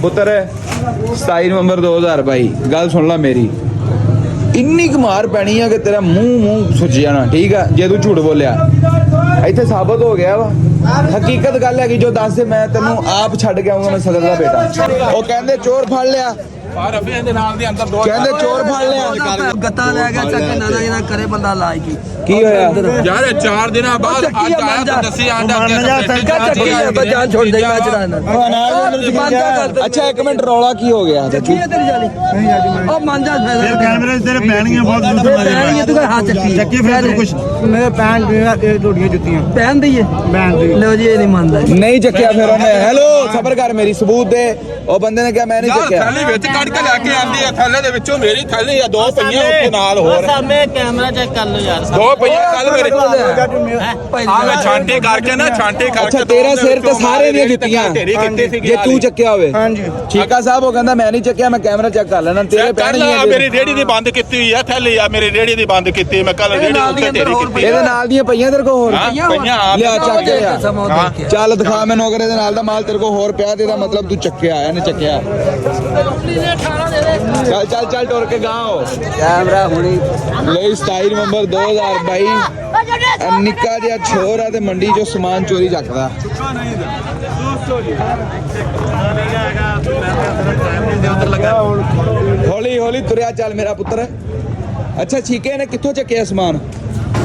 पुत्र 27 नवंबर 2022 गल सुन ला मेरी इन्नी क मार पैनी है कि तेरा मूंह सुज जाना। ठीक है जे तू झूठ बोलिया इत्थे साबित हो गया वा। हकीकत गल है कि जो दस दे मैं तेनू आप छड़ के आऊंगा। मैं सदर का बेटा वो कहंदे चोर फड़ लिया कहंदे चोर फड़ लिया गत्ता ले गया चक्के ना ना करे बंदा लाज की होया यार 4 दिन बाद आज आया तो दसी आंदा चक्की जान छोड़ दे मैं चलाना। अच्छा एक मिनट रौला की हो गया चाचू तेरी जाली ओ मान जा फिर कैमरे तेरे पहनियां बहुत दूर से पहन तू हाथ चक्की चक्की फिर तू कुछ मेरे पहन दे टोटियां जुत्तियां पहन दईए पहन दे लो जी ये नहीं मानदा नहीं चक्किया फिर उन्हें हेलो सबर कर मेरी सबूत दे ओ बंदे ने क्या मैं नहीं चक्किया थैली विच कट के लेके आंदी है थैले दे विचों मेरी थैली या दो पईयां ਉੱਤੇ ਨਾਲ ਹੋਰ ਸਾਹਮਣੇ ਕੈਮਰਾ ਚੈੱਕ ਕਰ ਲਓ ਯਾਰ ਦੋ ਪਈਆਂ ਕੱਲ ਮੇਰੇ ਆ ਮੈਂ ਛਾਂਟੀ ਕਰਕੇ ਨਾ ਛਾਂਟੀ ਕਰਕੇ अच्छा तेरा सिर तो सारे दी जुत्तियां ਢੇਰੀ ਕੀਤੀ ਸੀ जे तू चक्किया होवे हां जी ठीका साहब वो कहंदा मैं नहीं चक्किया मैं कैमरा चेक कर लेना तेरे ਕਰ पैन ਲਾ ही ਮੇਰੀ ਰੇੜੀ ਦੀ ਬੰਦ ਕੀਤੀ ਹੋਈ ਆ ਥੈਲੀ ਆ ਮੇਰੀ ਰੇੜੀ ਦੀ ਬੰਦ ਕੀਤੀ ਮੈਂ ਕੱਲ ਰੇੜੀ ਉੱਤੇ ਢੇਰੀ ਕੀਤੀ ਇਹਦੇ ਨਾਲ ਦੀਆਂ ਪਈਆਂ ਤੇਰੇ ਕੋਲ ਹੋਰ ਪਈਆਂ ਆ ਲਿਆ ਚੱਕ ਲਿਆ ਚੱਲ ਦਿਖਾ ਮੈਨੂੰ ਅਗਰ ਇਹਦੇ ਨਾਲ ਦਾ ਮਾਲ ਤੇਰੇ ਕੋਲ ਹੋਰ ਪਿਆ ਤੇ ਇਹਦਾ ਮਤਲਬ ਤੂੰ ਚੱਕਿਆ ਇਹਨੇ ਚੱਕਿਆ ਚੱਲ ਚੱਲ ਚੱਲ ਟੁਰ ਕੇ ਗਾਓ कैमरा हुनी ਲਈ 27 ਨਵੰਬਰ 2022 ਨਿੱਕਾ ਜਿਹਾ ਛੋਰ ਆ ਤੇ ਮੰਡੀ ਚੋਂ ਸਮਾਨ ਚੋਰੀ ਚੱਕਦਾ ਹੌਲੀ ਹੌਲੀ ਤੁਰਿਆ ਚੱਲ ਮੇਰਾ ਪੁੱਤਰ ਅੱਛਾ ਛੀਕੇ ਨੇ ਕਿੱਥੋਂ ਚੱਕਿਆ ਸਮਾਨ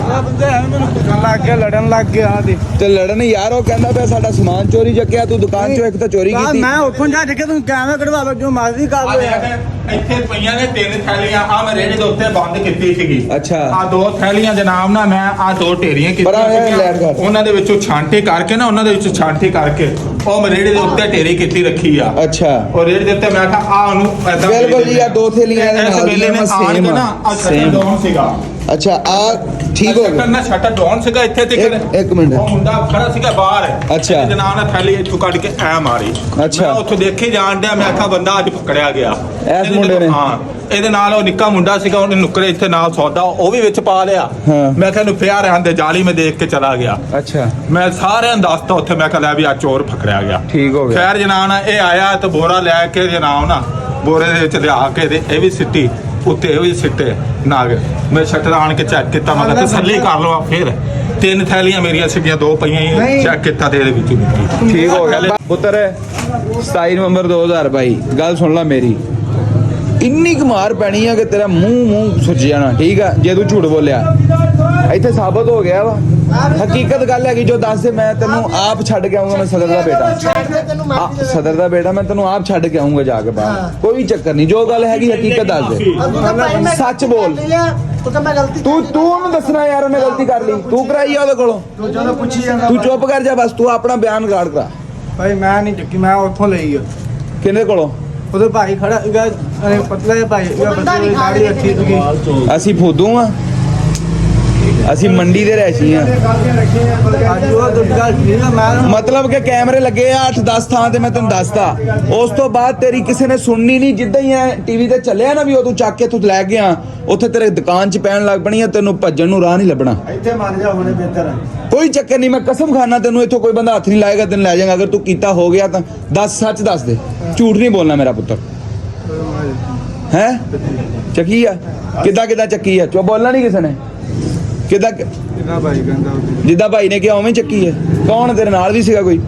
ਬੰਦੇ ਹੈ ਮੈਨੂੰ ਕੁੱਟਣ ਲੱਗ ਗਿਆ ਲੜਨ ਲੱਗ ਗਿਆ ਆ ਦੇ ਤੇ ਲੜਨ ਯਾਰ ਉਹ ਕਹਿੰਦਾ ਪਿਆ ਸਾਡਾ ਸਮਾਨ ਚੋਰੀ ਚੱਕਿਆ ਤੂੰ ਦੁਕਾਨ ਚੋਂ ਇੱਕ ਤਾਂ ਚੋਰੀ ਕੀਤੀ ਮੈਂ ਉੱਥੋਂ ਜਾ ਕੇ ਤੂੰ ਕੈਮਰਾ ਕਢਵਾ ਲਓ ਜੋ ਮਰਜ਼ੀ ਕਰ ਲਓ ਯਾਰ ਇੱਥੇ ਪਈਆਂ ਨੇ 3 ਥੈਲੀਆਂ ਆ ਮੈਂ ਰੇੜੀ ਦੇ ਉੱਤੇ ਬੰਦ ਕੀਤੀ ਸੀਗੀ ਅੱਛਾ ਆ 2 ਥੈਲੀਆਂ ਦੇ ਨਾਮ ਨਾ ਮੈਂ ਆ 2 ਢੇਰੀਆਂ ਬੜਾ ਇਹ ਕੀਤੀਆਂ ਲੈਟ ਕਰ। ਉਹਨਾਂ ਦੇ ਵਿੱਚੋਂ ਛਾਂਟੀ ਕਰਕੇ ਨਾ ਉਹਨਾਂ ਦੇ ਵਿੱਚੋਂ ਛਾਂਟੀ ਕਰਕੇ ਉਹ ਮੈਂ ਰੇੜੀ ਦੇ ਉੱਤੇ ਢੇਰੀ ਕੀਤੀ ਰੱਖੀ ਆ ਅੱਛਾ ਉਹ ਰੇੜੀ ਦੇ ਉੱਤੇ ਮੈਂ ਕਿਹਾ ਆ ਉਹਨੂੰ ਏਦਾਂ ਬਿਲਕੁਲ ਜੀ ਆ ਦੋ ਥੇਲੀਆਂ ਇਹਦੇ ਨਾਲ ਵੇਲੇ ਨੇ ਆਣ ਕੇ ਨਾ ਆ ਸ਼ਟਰ ਡਾਊਨ ਸੀਗਾ ਅੱਛਾ ਆ ਠੀਕ ਹੋ ਗਿਆ ਨਾ ਸ਼ਟਰ ਡਾਊਨ ਸੀਗਾ ਇੱਥੇ ਤੇ ਇੱਕ ਮਿੰਟ ਉਹ ਮੁੰਡਾ ਖੜਾ ਸੀਗਾ ਬਾਹਰ ਅੱਛਾ। ਇਹਦੇ ਨਾਲ ਨਾ ਥੈਲੀ ਇੱਥੋਂ ਕੱਢ ਕੇ ਐ ਮਾਰੀ ਅੱਛਾ। ਮੈਂ ਉੱਥੋਂ ਦੇਖੇ ਜਾਣ ਡਿਆ ਮੈਂ ਆਖਾ ਬੰਦਾ ਅੱਜ ਪਕੜਿਆ ਗਿਆ ਇਸ ਮੁੰਡੇ ਨੇ? ਹਾਂ ਇਹਦੇ ਨਾਲ ਉਹ ਨਿੱਕਾ ਮੁੰਡਾ ਸੀਗਾ ਉਹਨੇ ਨੁਕਰੇ ਇੱਥੇ ਨਾਲ ਸੌਦਾ ਉਹ ਵੀ ਵਿੱਚ ਪਾ ਲਿਆ ਹਾਂ। ਮੈਂ ਕਿਹਾ ਇਹਨੂੰ ਪਿਆ ਰਹਿਣ ਦੇ ਜਾਲੀ ਮੈਂ ਦੇਖ ਕੇ ਚਲਾ ਗਿਆ ਅੱਛਾ ਮੈਂ ਸਾਰਿਆਂ ਨੂੰ ਦੱਸਤਾ ਉੱਥੇ ਮੈਂ ਕਿਹਾ ਲੈ ਵੀ ਆ ਚੋਰ ਫਕੜਿਆ ਗਿਆ ਠੀਕ ਹੋ ਗਿਆ ਖੈਰ ਜਨਾਨਾ ਇਹ ਆਇਆ ਤੇ ਬੋਰਾ ਲੈ ਕੇ ਜਨਾਬ ਨਾ ਬੋਰੇ ਦੇ ਵਿੱਚ ਲਿਆ ਕੇ ਤੇ ਇਹ ਵੀ ਸਿੱਟੀ ਉੱਤੇ ਇਹ ਵੀ ਸਿੱਟੇ ਨਾਗ ਮੈਂ ਸ਼ਟਰ ਆਣ ਕੇ ਚੈੱਕ ਕੀਤਾ ਮੈਂ ਕਿਹਾ ਤਸੱਲੀ ਕਰ ਲਵਾਂ ਫਿਰ 3 ਥੈਲੀਆਂ ਮੇਰੀਆਂ ਸਿੱਟੀਆਂ 2 ਪਈਆਂ ਹੀ ਚੈੱਕ ਕੀਤਾ ਤੇ ਇਹਦੇ ਵਿੱਚੋਂ ਨਿਕਲੀ ਠੀਕ ਹੋ ਗਿਆ ਪੁੱਤਰ 27 ਨਵੰਬਰ 2022 ਗੱਲ ਸੁਣ ਲੈ ਮੇਰੀ ਇੰਨੀ ਕ ਮਾਰ ਪੈਣੀ ਹੈ ਕਿ ਤੇਰਾ ਮੂੰਹ ਸੁੱਜ ਜਾਣਾ। ਠੀਕ ਹੈ ਜੇ ਤੂੰ ਝੂਠ ਬੋਲਿਆ ਇੱਥੇ ਸਾਬਤ ਹੋ ਗਿਆ ਵਾ। ਹਕੀਕਤ ਗੱਲ ਹੈ ਕਿ ਜੋ ਦੱਸ ਦੇ ਮੈਂ ਤੈਨੂੰ ਆਪ ਛੱਡ ਕੇ ਆਉਂਗਾ। ਮੈਂ ਸਦਰ ਦਾ ਬੇਟਾ ਸਦਰ ਦਾ ਬੇਟਾ ਮੈਂ ਤੈਨੂੰ ਆਪ ਛੱਡ ਕੇ ਆਉਂਗਾ ਜਾ ਕੇ ਬਾਹਰ ਕੋਈ ਚੱਕਰ ਨਹੀਂ ਜੋ ਗੱਲ ਹੈਗੀ ਹਕੀਕਤ ਦੱਸ ਦੇ ਸੱਚ ਬੋਲ ਤੂੰ ਉਹਨੂੰ ਦੱਸਣਾ ਯਾਰ ਉਹਨੇ ਗਲਤੀ ਕਰ ਲਈ ਤੂੰ ਕਰਾਈ ਆ ਉਹਦੇ ਕੋਲੋਂ ਤੂੰ ਚੁੱਪ ਕਰ ਜਾ ਬਸ ਤੂੰ ਆਪਣਾ ਬਿਆਨ ਗਾੜ ਕਰਾ ਭਾਈ ਮੈਂ ਨਹੀਂ ਚੱਕੀ ਮੈਂ ਉੱਥੋਂ ਲਈ ਆ ਕਿਹਦੇ ਕੋਲੋਂ ਉਹਦੇ ਭਾਈ ਖੜਾ ਸੀਗਾ ਅਰੇ ਪਤਲਾ ਜਿਹਾ ਭਾਈ ਸੀਗਾ ਬੱਚੇ ਦੀ ਦਾੜੀ ਰੱਖੀ ਸੀਗੀ ਅਸੀਂ ਫੋਦੂ ਆ ਅਸੀਂ ਮੰਡੀ ਦੇ ਰਹਿਸ਼ੀ ਆ ਅੱਜ ਉਹ ਦੁੱਗਾ ਸੀਗਾ ਮੈਂ ਮਤਲਬ ਕਿ ਕੈਮਰੇ ਲੱਗੇ ਆ 8-10 ਥਾਂ ਤੇ ਮੈਂ ਤੈਨੂੰ ਦੱਸਦਾ ਉਸ ਤੋਂ ਬਾਅਦ ਤੇਰੀ ਕਿਸੇ ਨੇ ਸੁਣਨੀ ਨਹੀਂ ਜਿੱਦਾਂ ਹੀ ਐ ਟੀਵੀ ਤੇ ਚੱਲਿਆ ਨਾ ਵੀ ਉਹ ਤੂੰ ਚੱਕ ਕੇ ਤੂੰ ਲੈ ਗਿਆ ਉੱਥੇ ਤੇਰੇ ਦੁਕਾਨ 'ਚ ਪੈਣ ਲੱਗ ਪਣੀ ਆ ਤੈਨੂੰ ਭੱਜਣ ਨੂੰ ਰਾਹ ਨਹੀਂ ਲੱਭਣਾ ਇੱਥੇ ਮੰਨ ਜਾ ਹੁਣੇ ਬਿਹਤਰ ਹੈ ਕੋਈ ਚੱਕਰ ਨਹੀਂ ਮੈਂ ਕਸਮ ਖਾਨਾ ਤੈਨੂੰ ਇੱਥੋਂ ਕੋਈ ਬੰਦਾ ਹੱਥ ਨਹੀਂ ਲਾਏਗਾ ਤੈਨੂੰ ਲੈ ਜਾਏਗਾ ਅਗਰ ਤੂੰ ਕੀਤਾ ਹੋ ਗਿਆ ਤਾਂ ਦੱਸ ਸੱਚ ਦੱਸ ਦੇ ਝੂਠ ਨਹੀਂ ਬੋਲਣਾ ਮੇਰਾ ਪੁੱਤਰ ਹੈ ਚੱਕੀ ਆ ਕਿੱਦਾਂ ਚੱਕੀ ਆ ਚੋ ਬੋਲਣਾ ਨਹੀਂ ਕਿਸੇ ਨੇ ਕਿੱਦਾਂ ਕਿਹਦਾ ਭਾਈ ਕਹਿੰਦਾ ਜਿੱਦਾਂ ਭਾਈ ਨੇ ਕਿਹਾ ਉਵੇਂ ਚੱਕੀ ਹੈ ਕੌਣ ਤੇਰੇ ਨਾਲ ਵੀ ਸੀਗਾ ਕੋਈ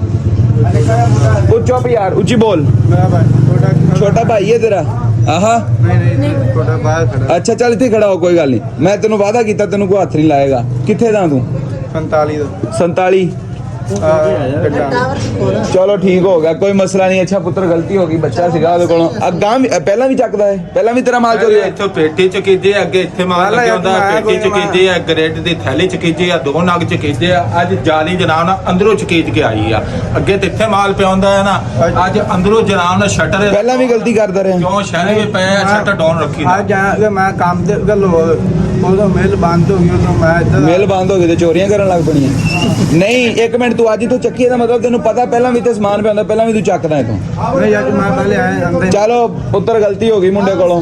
ਉਹ ਚੁੱਪ ਯਾਰ ਉੱਚੀ ਬੋਲ ਮੇਰਾ ਭਾਈ ਛੋਟਾ ਭਾਈ ਹੈ ਤੇਰਾ ਆਹਾ ਨਹੀਂ ਤੁਹਾਡਾ ਬਾਹਰ ਖੜਾ ਅੱਛਾ ਚੱਲ ਇੱਥੇ ਖੜਾ ਹੋ ਕੋਈ ਗੱਲ ਨਹੀਂ ਮੈਂ ਤੈਨੂੰ ਵਾਅਦਾ ਕੀਤਾ ਤੈਨੂੰ ਕੋਈ ਹੱਥ ਨਹੀਂ ਲਾਏਗਾ ਕਿੱਥੇ ਦਾ ਤੂੰ 45 ਦਾ 47 ਚਲੋ ਠੀਕ ਹੋ ਗਿਆ ਕੋਈ ਮਸਲਾ ਨਹੀਂ ਅੱਛਾ ਪੁੱਤਰ ਗਲਤੀ ਹੋ ਗਈ ਬੱਚਾ ਸੀਗਾ ਉਹਦੇ ਕੋਲੋਂ ਅੱਗਾਂ ਵੀ ਪਹਿਲਾਂ ਵੀ ਚੱਕਦਾ ਹੈ ਪਹਿਲਾਂ ਵੀ ਤੇਰਾ ਮਾਲ ਚੋਰੀ ਹੋਇਆ ਇੱਥੋਂ ਪੇਟੀ ਚ ਕੀਜੇ ਅੱਗੇ ਇੱਥੇ ਮਾਲ ਲੱਗਿਆ ਹੁੰਦਾ ਪੇਟੀ ਚ ਕੀਜੇ ਆ ਗ੍ਰੇਡ ਦੀ ਥੈਲੀ ਚ ਕੀਜੇ ਆ 2 ਨਗ ਚ ਕੀਜੇ ਆ ਅੱਜ ਜਾਲੀ ਜਨਾਬ ਨਾ ਅੰਦਰੋਂ ਚਕੀਜ ਕੇ ਆਈ ਆ ਅੱਗੇ ਤੇ ਇੱਥੇ ਮਾਲ ਪਿਆਉਂਦਾ ਹੈ ਨਾ ਅੱਜ ਅੰਦਰੋਂ ਜਨਾਬ ਨਾ ਸ਼ਟਰ ਪਹਿਲਾਂ ਵੀ ਗਲਤੀ ਕਰਦਾ ਰਿਹਾ ਕਿਉਂ ਸ਼ਹਿਰੇ ਵੀ ਪਏ ਆ ਸ਼ਟਰ ਡਾਊਨ ਰੱਖੀ ਦਾ ਅੱਜ ਜਾ ਮੈਂ ਕੰਮ ਤੇ ਗੱਲ ਉਦੋਂ ਮਿਲ ਬੰਦ ਹੋ ਗਈ ਉਦੋਂ ਮੈਂ ਇੱਧਰ ਮੇਲ ਬੰਦ ਹੋ ਗਏ ਤੇ ਚੋਰੀਆਂ ਕਰਨ ਲੱਗ ਪਣੀਆਂ ਨਹੀਂ ਇੱਕ ਮਿੰਟ ਤੂੰ ਅੱਜ ਤੋਂ ਚੱਕੀ ਦਾ ਮਤਲਬ ਤੈਨੂੰ ਪਤਾ ਪਹਿਲਾਂ ਵੀ ਤੇ ਸਮਾਨ ਪਿਆਉਂਦਾ ਪਹਿਲਾਂ ਵੀ ਤੂੰ ਚੱਕਦਾ ਇਥੋਂ ਨਹੀਂ ਅੱਜ ਮੈਂ ਪਹਿਲੇ ਆਇਆ ਅੰਦਰ ਚਲੋ ਪੁੱਤਰ ਗਲਤੀ ਹੋ ਗਈ ਮੁੰਡੇ ਕੋਲੋਂ